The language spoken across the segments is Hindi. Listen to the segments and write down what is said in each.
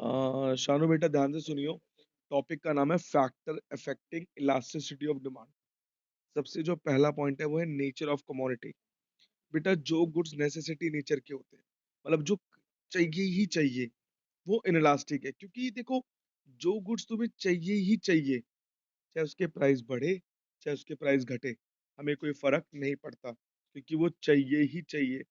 शानू बेटा ध्यान से सुनियो। टॉपिक का नाम है factor affecting elasticity of demand. सबसे जो पहला पॉइंट है वो है नेचर ऑफ कमोडिटी। बेटा जो गुड्स नेसेसिटी नेचर के होते हैं, मतलब जो चाहिए ही चाहिए, वो इनलास्टिक है। क्योंकि देखो, जो गुड्स तुम्हें चाहिए ही चाहिए, चाहे उसके प्राइस बढ़े चाहे उसके प्राइस घटे, हमें कोई फर्क नहीं पड़ता, क्योंकि वो चाहिए ही चाहिए।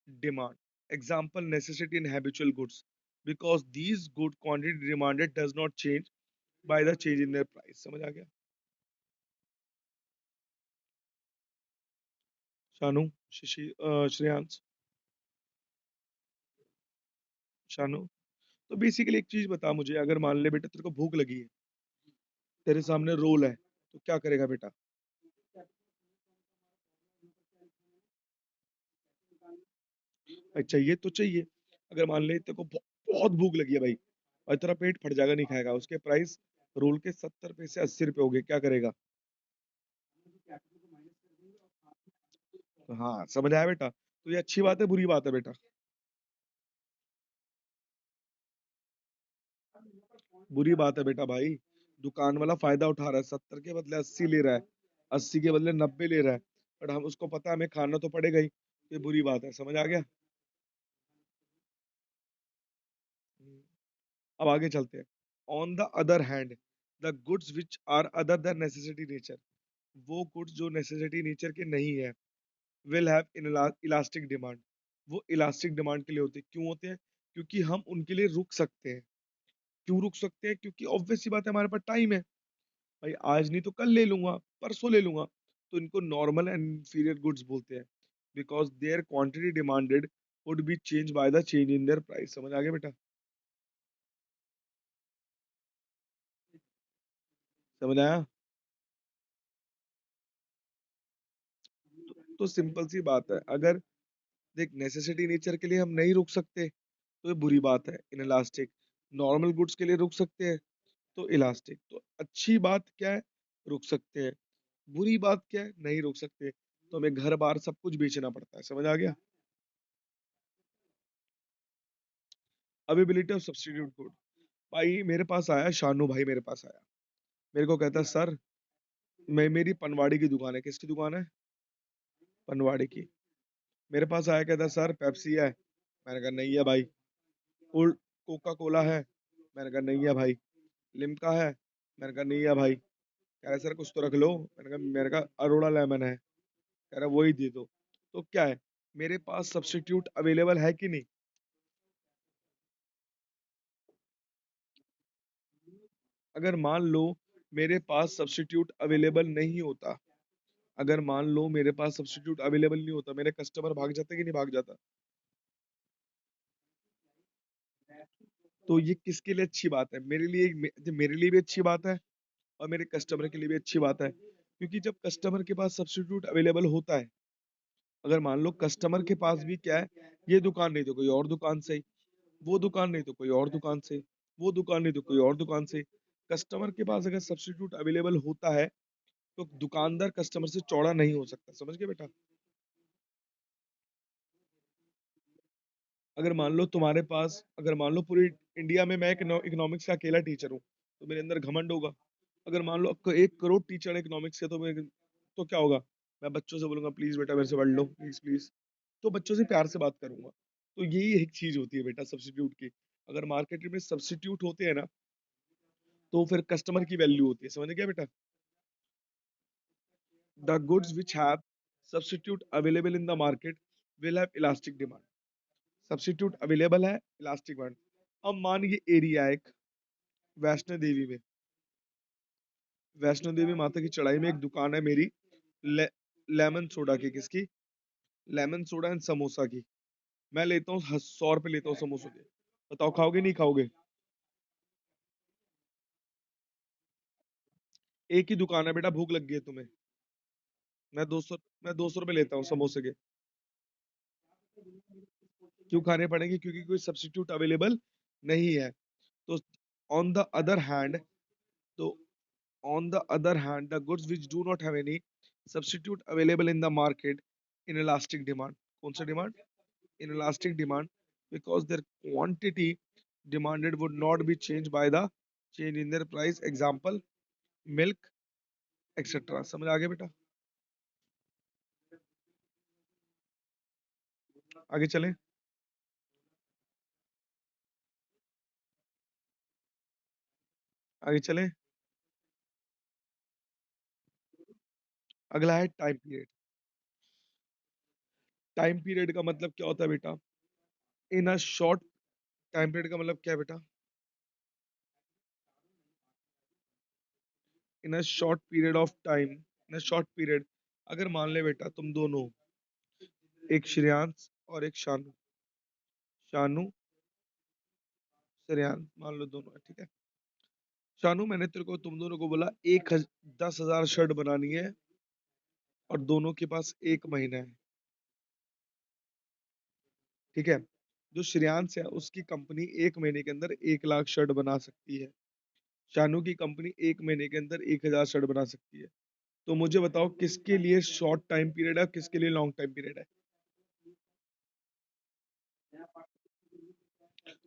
Demand example necessity and habitual goods, because these good quantity demanded does not change by the change in their price. समझ आ गया शानू? श्रेयांश? शानू? तो बेसिकली एक चीज बता मुझे, अगर मान ले बेटा तेरे को भूख लगी है, तेरे सामने रोल है, तो क्या करेगा बेटा? भाई चाहिए तो चाहिए। अगर मान ले तेरे को बहुत भूख लगी है भाई, और तेरा पेट फट जाएगा नहीं खाएगा, उसके प्राइस रोल के 70 पैसे 80 रुपए हो गए, क्या करेगा? तो हाँ, समझ आया बेटा? तो ये अच्छी बात है बुरी बात है बेटा? बुरी बात है बेटा भाई। दुकान वाला फायदा उठा रहा है, 70 के बदले 80 ले रहा है, 80 के बदले 90 ले रहा है, बट हम उसको पता है हमें खाना तो पड़ेगा ही। ये बुरी बात है, समझ आ गया? अब आगे चलते हैं। On the other hand, the goods which are other than necessity nature, वो गुड्स जो नेसेसिटी नेचर के नहीं है, विल हैव इलास्टिक डिमांड। वो इलास्टिक डिमांड के लिए होते हैं। क्यों होते हैं? क्योंकि हम उनके लिए रुक सकते हैं। क्यों रुक सकते हैं? क्योंकि ऑब्वियस सी बात है, हमारे पास टाइम है। भाई आज नहीं तो कल ले लूंगा, परसों ले लूंगा। तो इनको नॉर्मल एंड इंफीरियर गुड्स बोलते हैं, because their quantity demanded would be change by the change in their price. समझ आ गया बेटा? समझ आया? तो सिंपल सी बात है, अगर देख नेसेसिटी नेचर के लिए हम नहीं रुक सकते तो ये बुरी बात है, इनलास्टिक। नॉर्मल गुड्स के लिए रुक सकते हैं तो इलास्टिक। तो अच्छी बात क्या है? रुक सकते हैं। बुरी बात क्या है? नहीं रुक सकते, तो हमें घर बार सब कुछ बेचना पड़ता है। समझ आ गया? Availability of substitute good. भाई मेरे पास आया शानू, भाई मेरे पास आया, मेरे को कहता है सर, मैं मेरी पनवाड़ी की दुकान है। किसकी दुकान है? पनवाड़ी की। मेरे पास आया, कहता सर पेप्सी है। मैंने कहा नहीं है भाई। कोल्ड कोका कोला है। मैंने कहा नहीं है भाई। लिम्का है। मैंने कहा नहीं है भाई। कह रहा सर कुछ तो रख लो। मैंने कहा अरोड़ा लेमन है। कह रहा वही दे दो। तो क्या है, मेरे पास सब्स्टिट्यूट अवेलेबल है कि नहीं? अगर मान लो मेरे पास सब्स्टिट्यूट अवेलेबल नहीं होता, अगर मान लो मेरे पास सब्स्टिट्यूट अवेलेबल नहीं होता, मेरे कस्टमर भाग जाते कि नहीं भाग जाता? तो ये किसके लिए अच्छी बात है? मेरे लिए भी अच्छी बात है, और मेरे कस्टमर के लिए भी अच्छी बात है। क्योंकि जब कस्टमर के पास सब्स्टिट्यूट अवेलेबल होता है, अगर मान लो कस्टमर के पास भी क्या है, ये दुकान नहीं तो कोई और दुकान से, वो दुकान नहीं तो कोई और दुकान से, वो दुकान नहीं तो कोई और दुकान से, कस्टमर के पास अगर सब्स्टिट्यूट अवेलेबल होता है, तो दुकानदार कस्टमर से चौड़ा नहीं हो सकता। समझ गए बेटा? अगर मान लो पूरी इंडिया में मैं इकोनॉमिक्स का अकेला टीचर हूँ, तो मेरे अंदर घमंड होगा। अगर मान लो 1 करोड़ टीचर इकोनॉमिक्स के, तो क्या होगा? मैं बच्चों से बोलूंगा प्लीज बेटा मेरे से पढ़ लो, प्लीज प्लीज। तो बच्चों से प्यार से बात करूंगा। तो यही एक चीज होती है बेटा सब्स्टिट्यूट की। अगर मार्केट में सब्स्टिट्यूट होते हैं ना, तो फिर कस्टमर की वैल्यू होती है। समझ गया बेटा? The goods which have substitute available in the market will have elastic demand. Substitute available है, इलास्टिक डिमांड। अब मान ये एरिया एक वैष्णो देवी में, वैष्णो देवी माता की चढ़ाई में एक दुकान है मेरी, ले, लेमन सोडा की। किसकी? लेमन सोडा एंड समोसा की। मैं लेता हूँ 100 रुपए लेता हूँ समोसों के। बताओ खाओगे नहीं खाओगे? एक ही दुकान है बेटा, भूख लग गई है तुम्हें। मैं 200 मैं 200 रुपए लेता हूँ समोसे के। क्यों खाने पड़ेंगे? क्योंकि कोई सब्स्टिट्यूट अवेलेबल नहीं है। तो ऑन द अदर हैंड, तो on the other hand the goods which do not have any substitute available in the market in elastic demand. कौन सा demand? In elastic demand, because their quantity demanded would not be changed by the change in their price. Example, milk, etc. समझ आ गया बेटा? आगे चलें। आगे चलें। अगला है टाइम पीरियड। टाइम पीरियड का मतलब क्या होता है बेटा? In a short time period का मतलब क्या है बेटा? In a short period of time, in a short period, अगर मान ले बेटा तुम दोनों, एक श्रेयांश और एक शानू, शानू श्रेयांश मान लो दोनों है, ठीक है। शानू मैंने तेरे को, तुम दोनों को बोला 10,000 शर्ट बनानी है और दोनों के पास 1 महीना है, ठीक है। जो श्रेयांश है उसकी कंपनी 1 महीने के अंदर 1 लाख शर्ट बना सकती है। शानू की कंपनी 1 महीने के अंदर 1,000 शर्ट बना सकती है। तो मुझे बताओ किसके लिए शॉर्ट टाइम पीरियड है, किसके लिए लॉन्ग टाइम पीरियड है?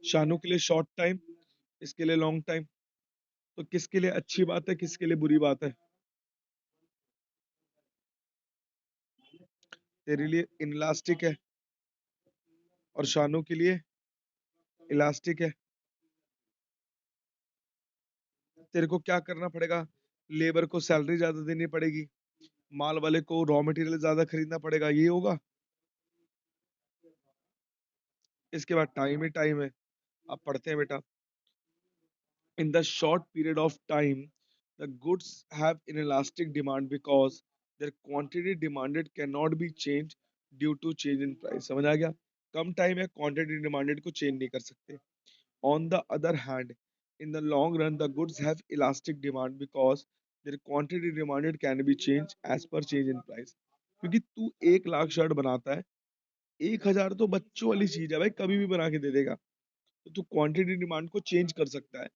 शानू के लिए शॉर्ट टाइम, इसके लिए लॉन्ग टाइम। तो किसके लिए अच्छी बात है, किसके लिए बुरी बात है? तेरे लिए इनलास्टिक है और शानू के लिए इलास्टिक है। तेरे को क्या करना पड़ेगा? लेबर को सैलरी ज्यादा देनी पड़ेगी, माल वाले को रॉ मटेरियल ज्यादा खरीदना पड़ेगा, ये होगा। इसके बाद टाइम ही टाइम है। अब पढ़ते हैं बेटा। In the short period of time, the goods have inelastic demand because their quantity demanded cannot be changed due to change in price. समझ आ गया? कम टाइम है, क्वांटिटी डिमांडेड को चेंज नहीं कर सकते। On the other hand, in the long run, the goods have elastic demand because their quantity demanded can be changed as per change in price. क्योंकि तू 1 लाख शर्ट बनाता है, 1,000 तो बच्चों वाली चीज है भाई, कभी भी बना के दे देगा। तो तू क्वांटिटी डिमांड को चेंज कर सकता है,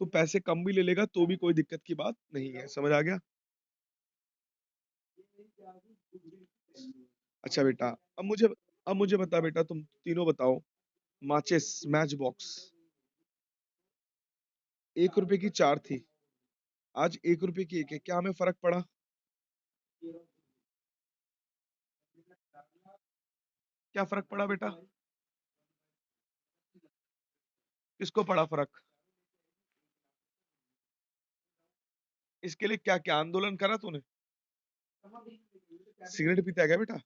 तो पैसे कम भी ले लेगा तो भी कोई दिक्कत की बात नहीं है। समझ आ गया? अच्छा बेटा, अब मुझे बता बेटा, तुम तीनों बताओ। माचिस, मैच बॉक्स, 1 रुपए की 4 थी, आज 1 रुपए की 1 है, क्या हमें फर्क पड़ा? क्या फर्क पड़ा बेटा? किसको पड़ा फर्क? इसके लिए क्या क्या आंदोलन करा तूने? सिगरेट पीता है क्या बेटा?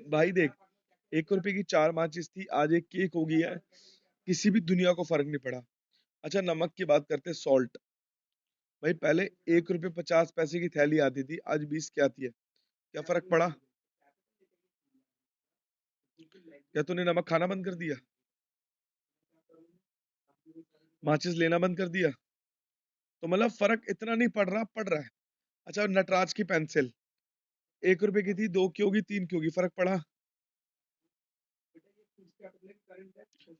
भाई देख, 1 रुपए की 4 माचिस थी, आज एक केक हो गई है, किसी भी दुनिया को फर्क नहीं पड़ा। अच्छा नमक की बात करते हैं, सॉल्ट। भाई पहले 1 रुपए 50 पैसे की थैली आती थी, आज 20 की आती है, क्या फर्क पड़ा? क्या तूने नमक खाना बंद कर दिया? माचिस लेना बंद कर दिया? तो मतलब फर्क इतना नहीं पड़ रहा, पड़ रहा है। अच्छा नटराज की पेंसिल, 1 रुपए की थी, 2 की होगी, 3 की होगी, फर्क पड़ा?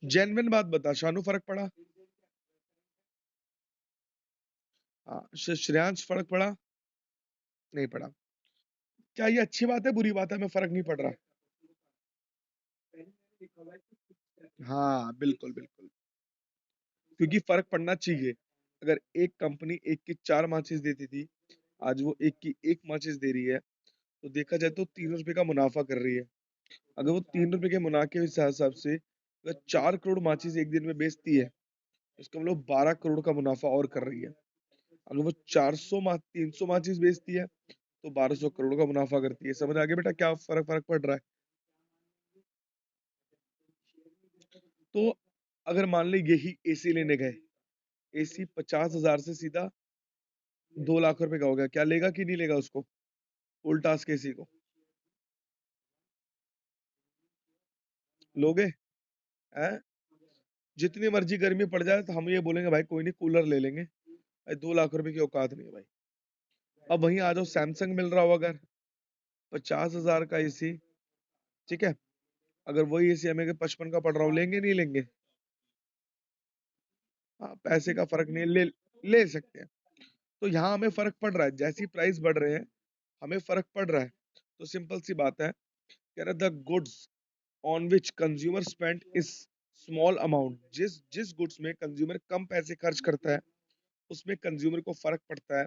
जेन्युइन बात बता शानू, फर्क पड़ा? हाँ, श्रेयांश फर्क पड़ा? नहीं पड़ा। क्या ये अच्छी बात है, बुरी बात है, हमें फर्क नहीं पड़ रहा? हाँ बिल्कुल बिल्कुल, क्योंकि फर्क पड़ना चाहिए। अगर एक कंपनी 1 की 4 माचिस देती थी, आज वो 1 की 1 माचिस दे रही है, तो देखा जाए तो 3 रुपए का मुनाफा कर रही है। अगर वो 3 रुपए के मुनाफे के हिसाब से अगर 4 करोड़ माचिस एक दिन में बेचती है, इसका मतलब 12 करोड़ का मुनाफा और कर रही है। अगर वो 300 माचिस बेचती है, तो 1,200 करोड़ का मुनाफा करती है। समझ आ गया बेटा क्या फर्क फर्क पड़ रहा है? तो अगर मान ली यही एसी लेने गए, एसी 50,000 से सीधा 2 लाख रुपए का हो गया, क्या लेगा कि नहीं लेगा उसको? फुल टास्क एसी को लोगे? हैं? जितनी मर्जी गर्मी पड़ जाए तो हम ये बोलेंगे भाई कोई नहीं, कूलर ले लेंगे भाई, 2 लाख रुपए की औकात नहीं है भाई। अब वहीं आ जाओ, सैमसंग मिल रहा हो अगर 50,000 का एसी, ठीक है, अगर वही एसी हमें 55 का पड़ रहा हो, लेंगे नहीं लेंगे? हाँ पैसे का फर्क नहीं है, ले ले सकते हैं। तो यहाँ हमें फर्क पड़ रहा है, जैसी प्राइस बढ़ रहे हैं हमें फर्क पड़ रहा है। तो सिंपल सी बात है, कह रहा the goods on which consumer spend इस स्मॉल अमाउंट, जिस जिस गुड्स में कंज्यूमर कम पैसे खर्च करता है उसमें कंज्यूमर को फर्क पड़ता है,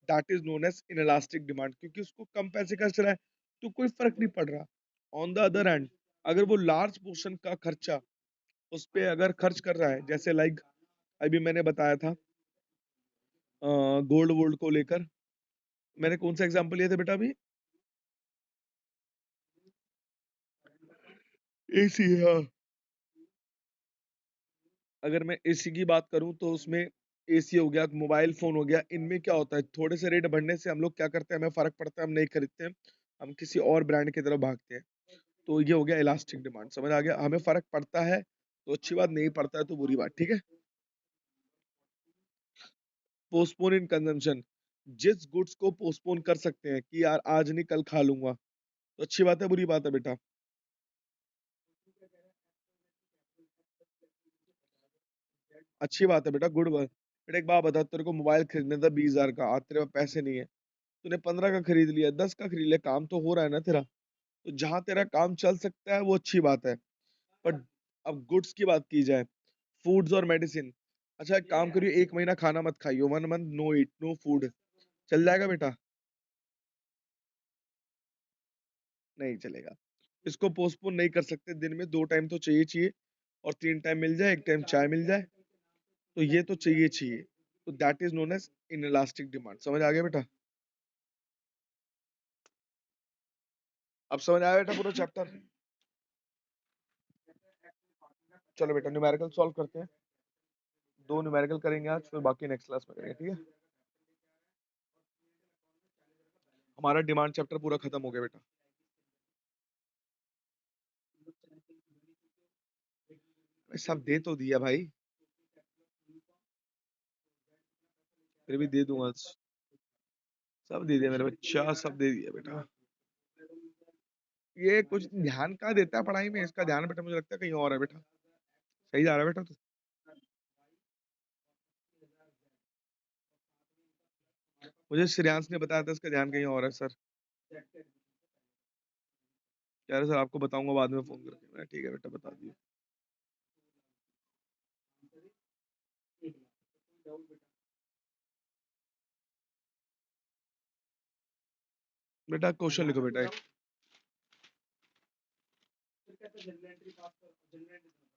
that is known as inelastic demand, क्योंकि उसको कम पैसे खर्च रहा है तो कोई फर्क नहीं पड़ रहा। ऑन द अदर हैंड, अगर वो लार्ज पोर्शन का खर्चा उस पे अगर खर्च कर रहा है, जैसे लाइक अभी मैंने बताया था गोल्ड वोल्ड को लेकर, मैंने कौन सा एग्जांपल लिया था बेटा अभी? एसी, हाँ। अगर मैं एसी की बात करूं तो उसमें एसी हो गया, मोबाइल फोन हो गया, इनमें क्या होता है, थोड़े से रेट बढ़ने से हम लोग क्या करते हैं, हमें फर्क पड़ता है, हम नहीं खरीदते हैं, हम किसी और ब्रांड की तरफ भागते हैं। तो ये हो गया इलास्टिक डिमांड, समझ आ गया? हमें फर्क पड़ता है तो अच्छी बात, नहीं पड़ता है तो बुरी बात, ठीक है। पोस्टपोन इन कंजम्पशन, जिस गुड्स को पोस्टपोन कर सकते हैं कि यार आज नहीं कल खा लूंगा, तो अच्छी बात है बुरी बात है बेटा? अच्छी बात है बेटा, गुड बात। बेटा एक बात बता, तेरे को मोबाइल खरीदना था 20,000 का, आज तेरे पास पैसे नहीं है, तूने 15 का खरीद लिया, 10 का खरीद लिया, काम तो हो रहा है ना तेरा। तो जहां तेरा काम चल सकता है वो अच्छी बात है। बट अब गुड्स की बात की जाए, फूड्स और मेडिसिन, अच्छा एक काम करियो, एक महीना खाना मत खाइयो, 1 month no eat no food, चल जाएगा बेटा? नहीं चलेगा। इसको पोस्टपोन नहीं कर सकते, दिन में 2 टाइम तो चाहिए चाहिए, और 3 टाइम मिल जाए, एक टाइम चाय मिल जाए, तो ये तो चाहिए चाहिए। तो that is known as inelastic demand, समझ आ गया बेटा? अब समझ आया बेटा पूरा चैप्टर? चलो बेटा न्यूमेरिकल सॉल्व करते हैं, 2 न्यूमेरिकल करेंगे आज, फिर बाकी नेक्स्ट क्लास में करेंगे, ठीक है। हमारा डिमांड चैप्टर पूरा खत्म हो गया बेटा। सब दे तो दिया भाई, फिर भी दे दूंगा, सब दे दिया मेरे बच्चा, सब दे दिया बेटा। ये कुछ ध्यान का देता है पढ़ाई में, इसका ध्यान बेटा मुझे लगता है कहीं और है बेटा। सही जा रहा है बेटा तू? मुझे श्रेयांश ने बताया था इसका ध्यान कहीं और है सर। कह रहे सर आपको बताऊंगा बाद में फोन करके, मैं ठीक है बेटा बता दिया। बेटा क्वेश्चन लिखो बेटा एक।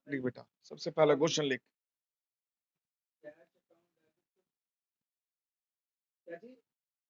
लिख बेटा, सबसे पहला क्वेश्चन लिख।